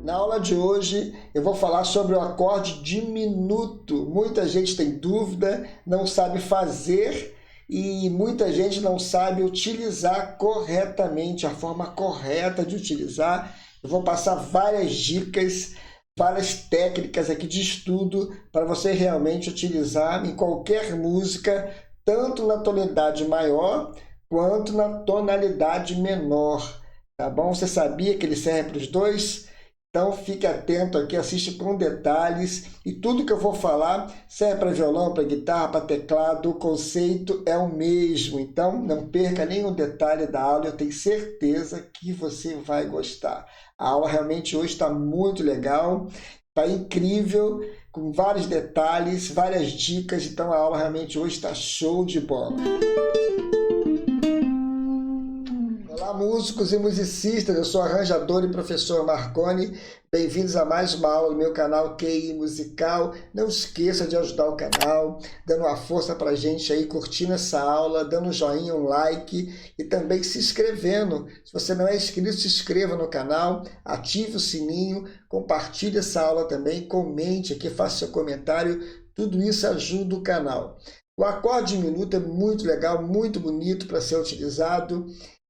Na aula de hoje eu vou falar sobre o acorde diminuto. Muita gente tem dúvida, não sabe fazer e muita gente não sabe utilizar corretamente, a forma correta de utilizar. Eu vou passar várias dicas, várias técnicas aqui de estudo para você realmente utilizar em qualquer música, tanto na tonalidade maior quanto na tonalidade menor. Tá bom? Você sabia que ele serve para os dois? Então fique atento aqui, assiste com detalhes e tudo que eu vou falar serve para violão, para guitarra, para teclado, o conceito é o mesmo. Então não perca nenhum detalhe da aula, eu tenho certeza que você vai gostar. A aula realmente hoje está muito legal, está incrível, com vários detalhes, várias dicas, então a aula realmente hoje está show de bola. Olá, músicos e musicistas, eu sou arranjador e professor Marconi. Bem-vindos a mais uma aula do meu canal QI Musical. Não esqueça de ajudar o canal, dando uma força pra gente aí, curtindo essa aula, dando um joinha, um like e também se inscrevendo. Se você não é inscrito, se inscreva no canal, ative o sininho, compartilhe essa aula também, comente aqui, faça seu comentário, tudo isso ajuda o canal. O acorde diminuto é muito legal, muito bonito para ser utilizado.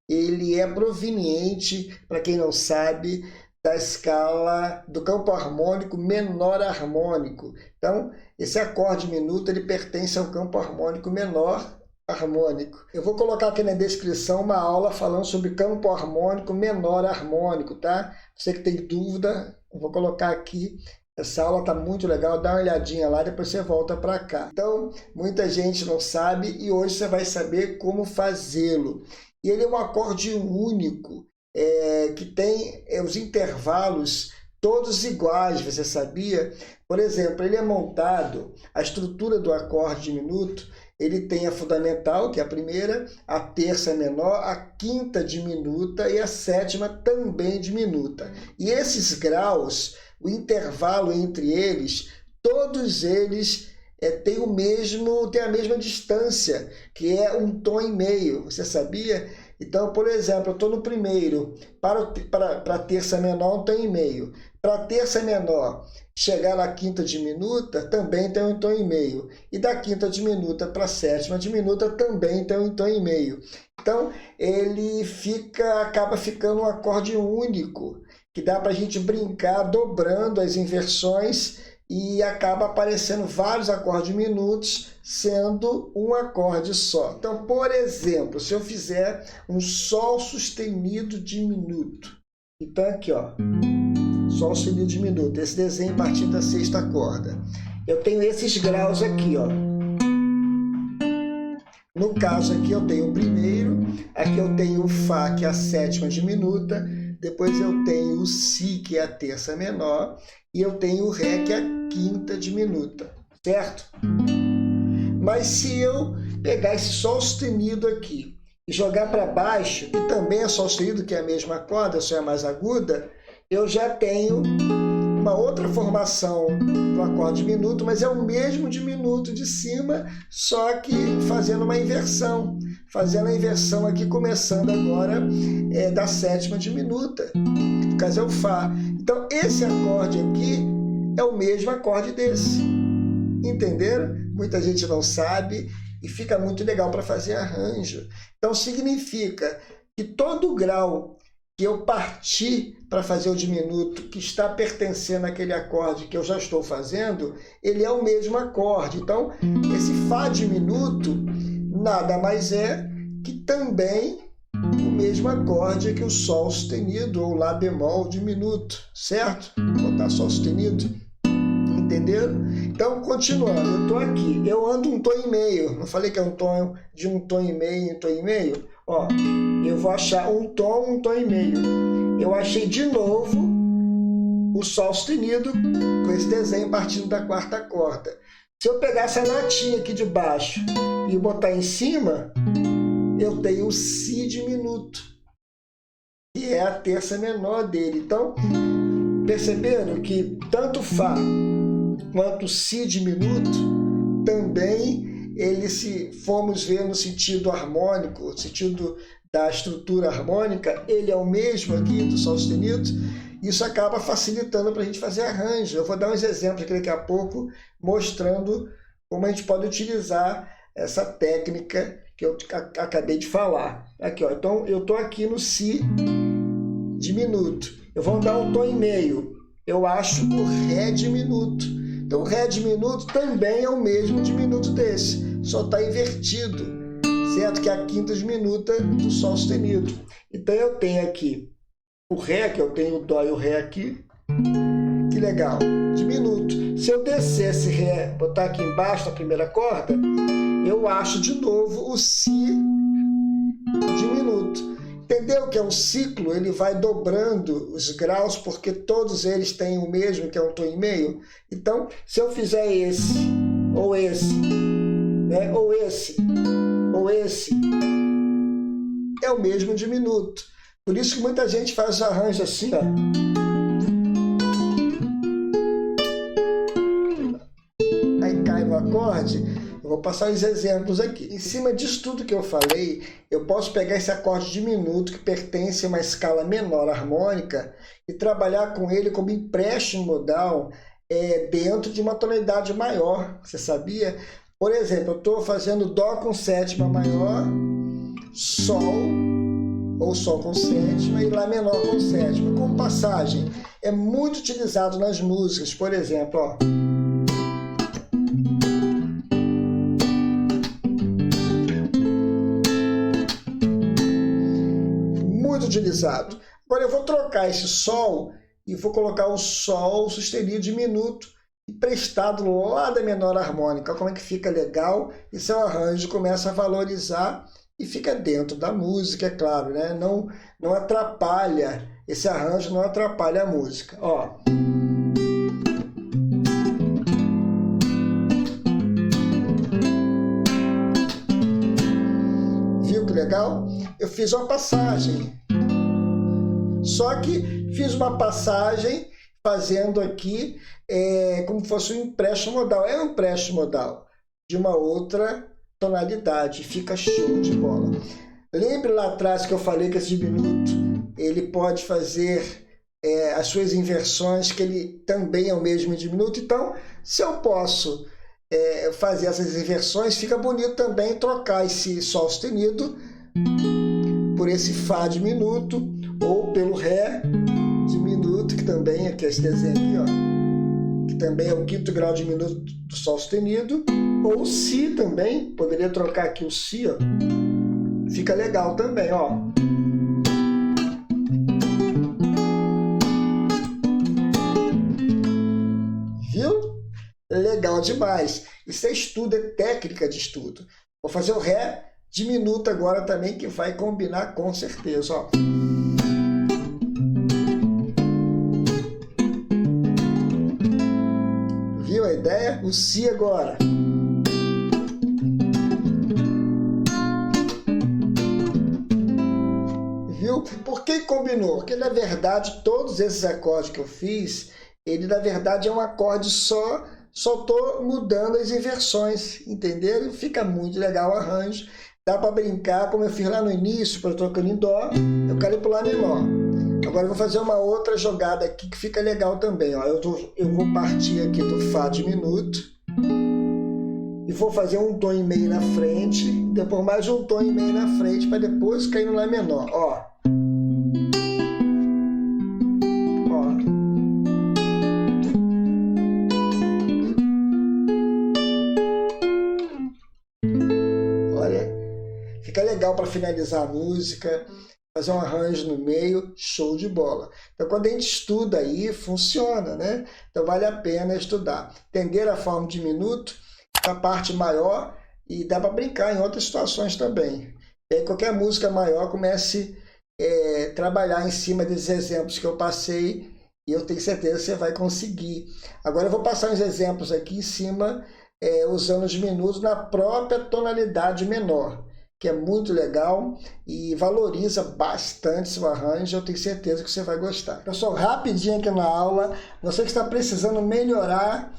Ele é proveniente, para quem não sabe, da escala do campo harmônico menor harmônico. Então, esse acorde diminuto ele pertence ao campo harmônico menor harmônico. Eu vou colocar aqui na descrição uma aula falando sobre campo harmônico menor harmônico, tá? Você que tem dúvida, eu vou colocar aqui. Essa aula está muito legal, dá uma olhadinha lá, depois você volta para cá. Então, muita gente não sabe e hoje você vai saber como fazê-lo. E ele é um acorde único, que tem os intervalos todos iguais, você sabia? Por exemplo, ele é montado, a estrutura do acorde diminuto, ele tem a fundamental, que é a primeira, a terça menor, a quinta diminuta e a sétima também diminuta. E esses graus, o intervalo entre eles, todos eles tem a mesma distância, que é um tom e meio, você sabia? Então, por exemplo, eu estou no primeiro, para a terça menor um tom e meio. Para a terça menor chegar na quinta diminuta, também tem um tom e meio. E da quinta diminuta para a sétima diminuta, também tem um tom e meio. Então, ele acaba ficando um acorde único, que dá para a gente brincar dobrando as inversões e acaba aparecendo vários acordes diminutos, sendo um acorde só. Então, por exemplo, se eu fizer um Sol sustenido diminuto, então aqui, ó, Sol sustenido diminuto, esse desenho a partir da sexta corda. Eu tenho esses graus aqui, ó. No caso aqui eu tenho o primeiro, aqui eu tenho o Fá, que é a sétima diminuta, depois eu tenho o Si, que é a terça menor, e eu tenho o Ré, que é a quinta diminuta, certo? Mas se eu pegar esse Sol sustenido aqui e jogar para baixo, e também é Sol sustenido, que é a mesma corda, só é mais aguda, eu já tenho uma outra formação do acorde diminuto, mas é o mesmo diminuto de cima, só que fazendo uma inversão. Fazendo a inversão aqui, começando agora da sétima diminuta, no caso é o Fá. Então, esse acorde aqui é o mesmo acorde desse. Entenderam? Muita gente não sabe e fica muito legal para fazer arranjo. Então, significa que todo grau que eu parti para fazer o diminuto, que está pertencendo àquele acorde que eu já estou fazendo, ele é o mesmo acorde. Então, esse Fá diminuto nada mais é que também o mesmo acorde que o Sol sustenido ou Lá bemol diminuto, certo? Vou botar Sol sustenido, entenderam? Então, continuando, eu estou aqui, eu ando um tom e meio, não falei que é um tom de um tom e meio, um tom e meio? Ó, eu vou achar um tom e meio. Eu achei de novo o Sol sustenido com esse desenho partindo da quarta corda. Se eu pegar essa notinha aqui de baixo e botar em cima, eu tenho o Si diminuto, que é a terça menor dele. Então, perceberam que tanto Fá quanto o Si diminuto também se formos ver no sentido harmônico, no sentido da estrutura harmônica, ele é o mesmo aqui do Sol sustenido, isso acaba facilitando para a gente fazer arranjo. Eu vou dar uns exemplos aqui daqui a pouco, mostrando como a gente pode utilizar essa técnica que eu acabei de falar. Aqui, ó, então eu estou aqui no Si diminuto. Eu vou dar um tom e meio. Eu acho o Ré diminuto. Então o Ré diminuto também é o mesmo diminuto desse, só está invertido, certo? Que é a quinta diminuta do Sol sustenido. Então eu tenho aqui o Ré, que eu tenho o Dó e o Ré aqui. Que legal, diminuto. Se eu descer esse Ré, botar aqui embaixo na primeira corda, eu acho de novo o Si diminuto. Entendeu que é um ciclo? Ele vai dobrando os graus, porque todos eles têm o mesmo, que é um tom e meio. Então, se eu fizer esse, ou esse, né? ou esse, é o mesmo diminuto. Por isso que muita gente faz arranjo assim, ó. Aí cai no acorde. Eu vou passar os exemplos aqui. Em cima disso tudo que eu falei, eu posso pegar esse acorde diminuto que pertence a uma escala menor harmônica e trabalhar com ele como empréstimo modal dentro de uma tonalidade maior. Você sabia? Por exemplo, eu estou fazendo Dó com sétima maior, Sol, ou Sol com sétima e Lá menor com sétima. Como passagem, é muito utilizado nas músicas. Por exemplo, ó. Utilizado. Agora eu vou trocar esse Sol e vou colocar o Sol sustenido diminuto emprestado lá da menor harmônica. Olha como é que fica legal e seu arranjo começa a valorizar e fica dentro da música, é claro, né? Não atrapalha, esse arranjo não atrapalha a música. Ó. Viu que legal? Eu fiz uma passagem. Só que fiz uma passagem fazendo aqui como fosse um empréstimo modal. É um empréstimo modal de uma outra tonalidade. Fica show de bola. Lembre lá atrás que eu falei que esse diminuto ele pode fazer as suas inversões, que ele também é o mesmo diminuto. Então, se eu posso fazer essas inversões, fica bonito também trocar esse Sol sustenido por esse Fá diminuto ou pelo Ré diminuto, que também aqui esse desenho aqui, ó, que também é o quinto grau diminuto do Sol sustenido, ou Si também, poderia trocar aqui o Si, ó, fica legal também, ó. Viu? Legal demais. Isso é estudo, é técnica de estudo. Vou fazer o Ré diminuto agora também, que vai combinar com certeza, ó. Viu a ideia? O Si agora. Viu? Por que combinou? Porque, na verdade, todos esses acordes que eu fiz, ele, na verdade, é um acorde só estou mudando as inversões, entenderam? Fica muito legal o arranjo. Dá para brincar, como eu fiz lá no início, para trocando em Dó, eu quero ir para o Lá menor. Agora eu vou fazer uma outra jogada aqui que fica legal também. Ó. Eu vou partir aqui do Fá diminuto e vou fazer um tom e meio na frente, depois mais um tom e meio na frente, para depois cair no Lá menor. Ó. Fica legal para finalizar a música, fazer um arranjo no meio, show de bola. Então, quando a gente estuda aí, funciona, né? Então, vale a pena estudar. Entender a forma de diminuto, a parte maior, e dá para brincar em outras situações também. E aí, qualquer música maior, comece a trabalhar em cima desses exemplos que eu passei, e eu tenho certeza que você vai conseguir. Agora, eu vou passar uns exemplos aqui em cima, usando os diminutos na própria tonalidade menor, que é muito legal e valoriza bastante seu arranjo. Eu tenho certeza que você vai gostar. Pessoal, rapidinho aqui na aula, você que está precisando melhorar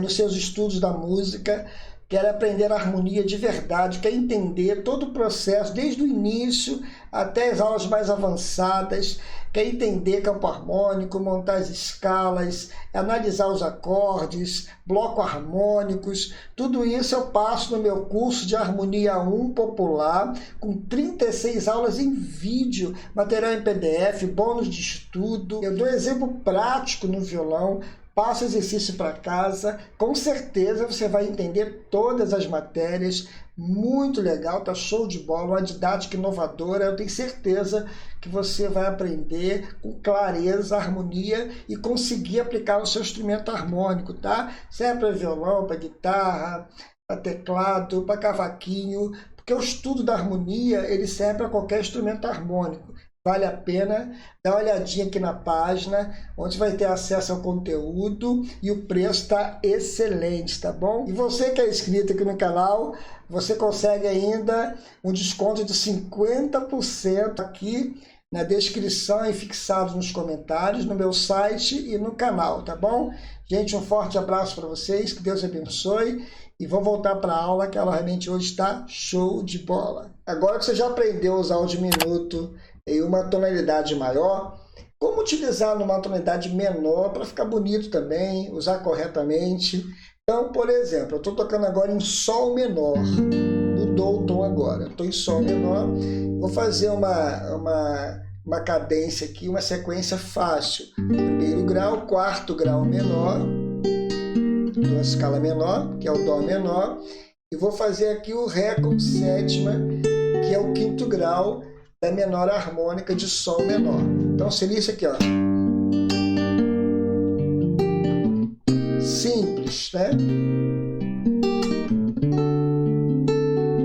nos seus estudos da música, quer aprender a harmonia de verdade, quer entender todo o processo, desde o início até as aulas mais avançadas, quer entender campo harmônico, montar as escalas, analisar os acordes, blocos harmônicos, tudo isso eu passo no meu curso de Harmonia 1 Popular, com 36 aulas em vídeo, material em PDF, bônus de estudo. Eu dou exemplo prático no violão, passo exercício para casa, com certeza você vai entender todas as matérias, muito legal, tá show de bola, uma didática inovadora, eu tenho certeza que você vai aprender com clareza a harmonia e conseguir aplicar no seu instrumento harmônico, tá? Serve para violão, para guitarra, para teclado, para cavaquinho, porque o estudo da harmonia, ele serve para qualquer instrumento harmônico. Vale a pena dar uma olhadinha aqui na página, onde vai ter acesso ao conteúdo e o preço está excelente, tá bom? E você que é inscrito aqui no canal, você consegue ainda um desconto de 50% aqui na descrição e fixado nos comentários, no meu site e no canal, tá bom? Gente, um forte abraço para vocês, que Deus abençoe. E vou voltar para a aula, que ela realmente hoje está show de bola. Agora que você já aprendeu a usar o diminuto em uma tonalidade maior, como utilizar numa tonalidade menor para ficar bonito também, usar corretamente. Então, por exemplo, eu estou tocando agora em Sol menor, mudou o tom agora, estou em Sol menor, vou fazer uma cadência aqui, uma sequência fácil. Primeiro grau, quarto grau menor, uma escala menor, que é o Dó menor, e vou fazer aqui o Ré com sétima, que é o quinto grau da menor harmônica de Sol menor. Então seria isso aqui, ó. Simples, né?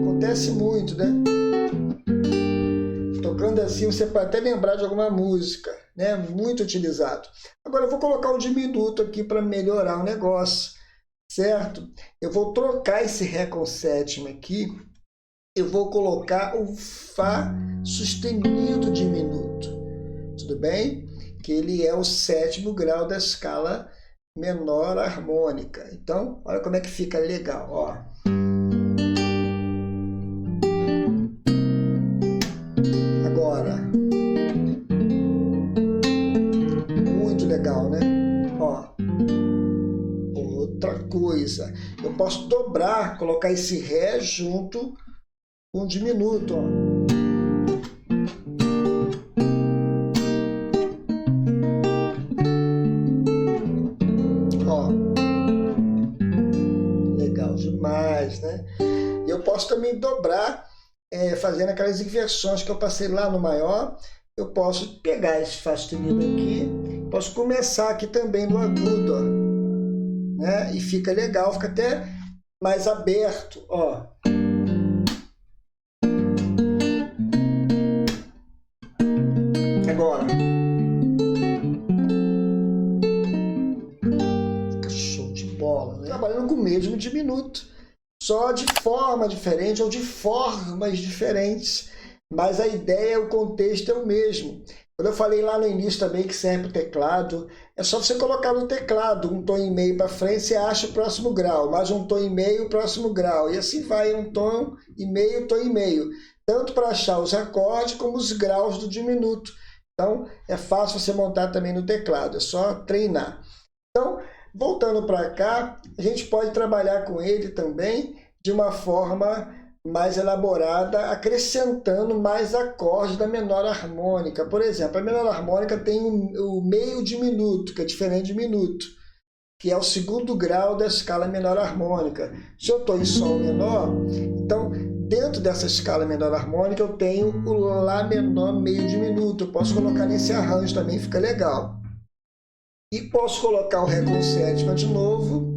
Acontece muito, né? Tocando assim, você pode até lembrar de alguma música, né? Muito utilizado. Agora eu vou colocar um diminuto aqui para melhorar o negócio, certo? Eu vou trocar esse Ré com sétima aqui, eu vou colocar o Fá sustenido diminuto, tudo bem? Que ele é o sétimo grau da escala menor harmônica. Então, olha como é que fica legal, ó. Agora, muito legal, né? Ó. Outra coisa, eu posso dobrar, colocar esse Ré junto com o diminuto, ó. Ó. Legal demais, né? E eu posso também dobrar, fazendo aquelas inversões que eu passei lá no maior. Eu posso pegar esse Fá sustenido aqui, posso começar aqui também no agudo, ó. Né? E fica legal, fica até mais aberto, ó. Agora, fica show de bola, né? Trabalhando com o mesmo diminuto, só de forma diferente ou de formas diferentes, mas a ideia, o contexto é o mesmo. Quando eu falei lá no início também que serve para o teclado, é só você colocar no teclado um tom e meio para frente, você acha o próximo grau, mais um tom e meio, o próximo grau, e assim vai, um tom e meio, tanto para achar os acordes como os graus do diminuto. Então, é fácil você montar também no teclado, é só treinar. Então, voltando para cá, a gente pode trabalhar com ele também de uma forma mais elaborada, acrescentando mais acordes da menor harmônica. Por exemplo, a menor harmônica tem o meio diminuto, que é diferente de minuto, que é o segundo grau da escala menor harmônica. Se eu estou em Sol menor, então, dentro dessa escala menor harmônica, eu tenho o Lá menor meio diminuto. Eu posso colocar nesse arranjo também, fica legal. E posso colocar o Ré com sétima de novo,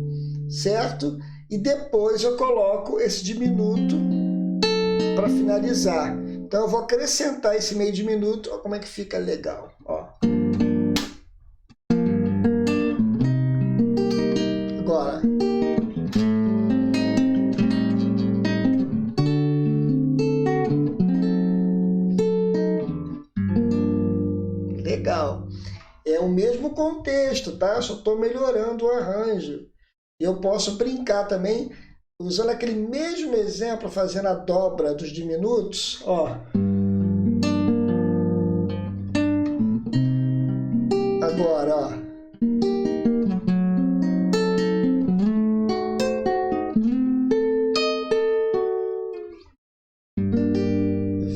certo? E depois eu coloco esse diminuto para finalizar. Então eu vou acrescentar esse meio diminuto, olha como é que fica legal, ó. Agora, legal. É o mesmo contexto, tá? Eu só estou melhorando o arranjo. Eu posso brincar também, usando aquele mesmo exemplo, fazendo a dobra dos diminutos, ó. agora, ó.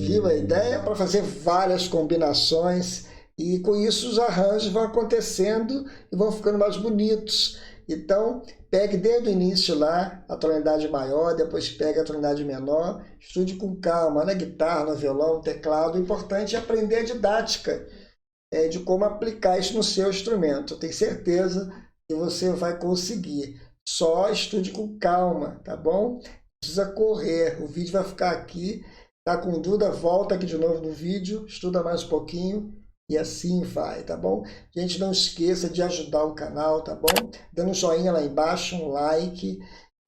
Viu a ideia? Para fazer várias combinações e com isso os arranjos vão acontecendo e vão ficando mais bonitos. Então, pegue desde o início lá a tonalidade maior, depois pegue a tonalidade menor, estude com calma na guitarra, no violão, no teclado. O importante é aprender a didática de como aplicar isso no seu instrumento. Eu tenho certeza que você vai conseguir. Só estude com calma, tá bom? Não precisa correr, o vídeo vai ficar aqui. Tá com dúvida? Volta aqui de novo no vídeo, estuda mais um pouquinho. E assim vai, tá bom? Gente, não esqueça de ajudar o canal, tá bom? Dando um joinha lá embaixo, um like.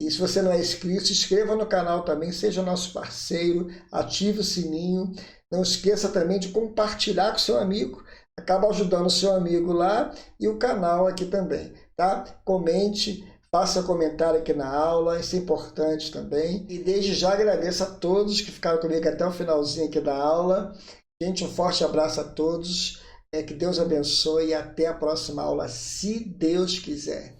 E se você não é inscrito, se inscreva no canal também, seja nosso parceiro, ative o sininho. Não esqueça também de compartilhar com seu amigo. Acaba ajudando o seu amigo lá e o canal aqui também, tá? Comente, faça comentário aqui na aula, isso é importante também. E desde já agradeço a todos que ficaram comigo até o finalzinho aqui da aula. Gente, um forte abraço a todos, que Deus abençoe e até a próxima aula, se Deus quiser.